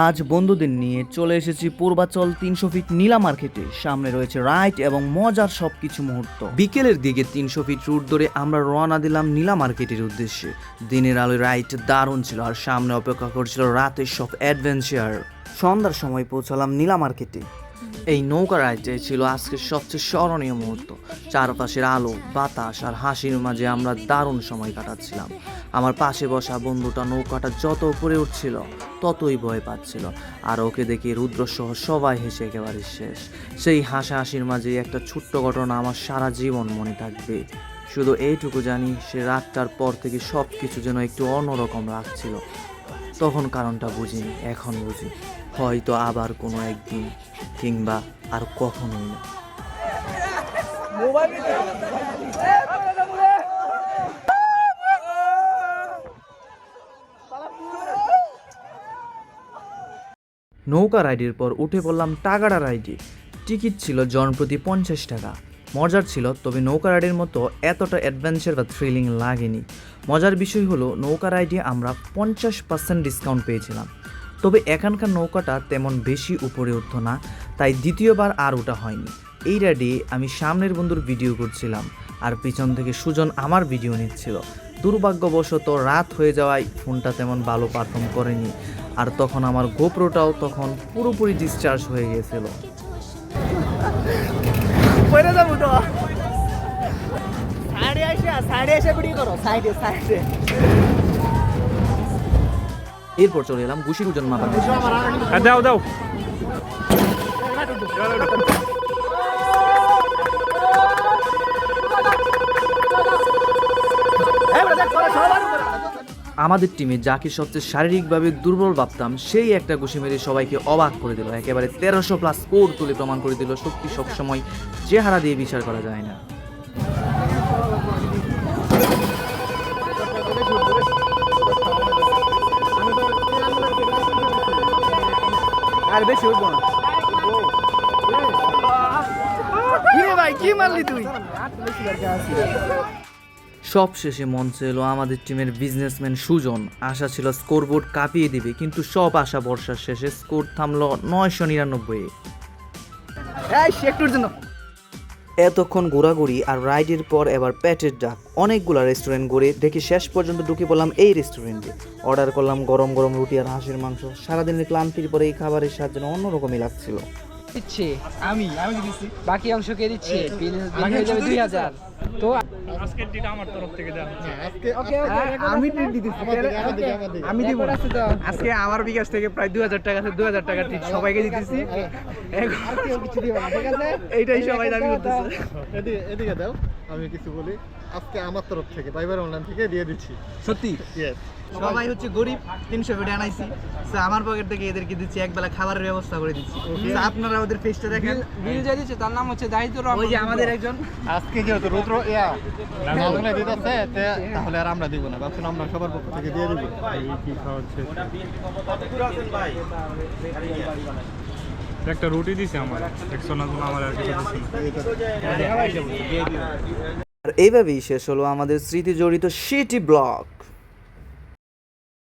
আজ বন্ধুদের নিয়ে চলে এসেছি পূর্বাচল 300 ফিট নীলা মার্কেটে। সামনে রয়েছে রাইড এবং মজার সবকিছু মুহূর্ত। বিকেলের দিকে 300 ফিট রুট ধরে আমরা রওনা দিলাম নীলা মার্কেটের উদ্দেশ্যে। দিনের আলোয় রাইড দারুণ ছিল, আর সামনে অপেক্ষা করছিল রাতের সব অ্যাডভেঞ্চার। সন্ধ্যার সময় পৌঁছালাম নীলা মার্কেটে। এই নৌকা রাইডে ছিল আজকের সবচেয়ে স্মরণীয় মুহূর্ত। চারপাশের আলো, বাতাস আর হাসির মাঝে আমরা দারুণ সময় কাটাচ্ছিলাম। আমার পাশে বসা বন্ধুটা নৌকাটা যত উপরে উঠছিল ততই ভয় পাচ্ছিল, আর ওকে দেখে রুদ্রসহ সবাই হেসে একেবারে শেষ। সেই হাসাহাসির মাঝে একটা ছোট্ট ঘটনা আমার সারা জীবন মনে থাকবে। শুধু এইটুকু জানি, সে রাতটার পর থেকে সব কিছু যেন একটু অন্যরকম লাগছিল। তখন কারণটা বুঝিনি, এখন বুঝি। হয়তো আবার কোনো একদিন, কিংবা আর কখনোই না। নৌকা রাইডের পর উঠে পড়লাম টাগাড়া রাইডে। টিকিট ছিল জনপ্রতি 50 টাকা। মজার ছিল, তবে নৌকা রাইডের মতো এতটা অ্যাডভেঞ্চার বা থ্রিলিং লাগেনি। মজার বিষয় হলো, নৌকা রাইডে আমরা 50% ডিসকাউন্ট পেয়েছিলাম। তবে এখানকার নৌকাটা তেমন বেশি উপরে উঠতো না, তাই দ্বিতীয়বার আর ওটা হয়নি। এই রাইডে আমি সামনের বন্ধুর ভিডিও করছিলাম, আর পিছন থেকে সুজন আমার ভিডিও নিচ্ছিল। দুর্ভাগ্যবশত রাত হয়ে যাওয়ায় ফোনটা তেমন ভালো পারফর্ম করেনি, আর তখন আমার গোপ্রোটাও তখন পুরোপুরি ডিসচার্জ হয়ে গিয়েছিল। এরপর চলে এলাম ঘুষির ওজন মাপা। দাও দাও আমাদের টিমে যাকে সবচেয়ে শারীরিকভাবে দুর্বল ভাবতাম, সেই একটা ঘুষি মেরে সবাইকে অবাক করে দিল। একেবারে 1300+ স্কোর তুলে প্রমাণ করে দিল, শক্তি সবসময় চেহারা দিয়ে বিচার করা যায় না। আর বেশি উঠবো না। ভাই কি মারলি তুই? সব শেষে মঞ্চে এলো আমাদের টিমের বিজনেসম্যান সুজন। আশা ছিল স্কোরবোর্ড কাঁপিয়ে দিবে, কিন্তু সব আশা বর্ষার শেষে স্কোর থামলো 999-এ। একটুর জন্য এতক্ষণ ঘোরাঘুরি আর রাইডের পর এবার পেটের ডাক। অনেকগুলো রেস্টুরেন্ট ঘুরে দেখি শেষ পর্যন্ত ঢুকে পড়লাম এই রেস্টুরেন্টে। অর্ডার করলাম গরম গরম রুটি আর হাঁসের মাংস। সারাদিনের ক্লান্তির পরে এই খাবারের স্বাদ যেন অন্যরকমই লাগছিল। দিচ্ছে আমি দিচ্ছি, বাকি অংশ কে দিচ্ছে? বিল হয়ে যাবে 2000। তো আজকের টিটা আমার তরফ থেকে দেওয়া হচ্ছে। আমি ট্রিট দিতেছি, আমি দিব আছে তো। আজকে আমার বিকাশ থেকে প্রায় 2000 টাকা আছে, 2000 টাকা ট্রিট সবাইকে দিতেছি। আর কেউ কিছু দিবে না, ঠিক আছে? এইটাই সবাই দাবি করতেছে। এদিকে দাও, আমি কিছু বলি। আজকে আমার তরফ থেকে বাইবার অনলাইন থেকে দিয়ে দিচ্ছি। সত্যি ইয়েস, সবাই হচ্ছে গরিব, 300 ফিটে আনাইছি। তো আমার পকেট থেকে এদেরকে দিচ্ছি, একবেলা খাবারের ব্যবস্থা করে দিচ্ছি। তো আপনারা ওদের ফেসটা দেখেন। বিল যে দিচ্ছে তার নাম হচ্ছে দাহিদুর রহমান, ওই যে আমাদের একজন। আজকে যেহেতু রুদ্র নাজমুলে দিতেছে, তাহলে আর আমরা দিব না, ভাবছেন আমরা সবার পক্ষ থেকে দিয়ে দিব। কি খাওয়া হচ্ছে? একটা রুটি দিছে আমার, 100 না আমার আর কিছু দিছে না। আর এইভাবেই শেষ হলো আমাদের স্মৃতি জড়িত সিটি ব্লগ।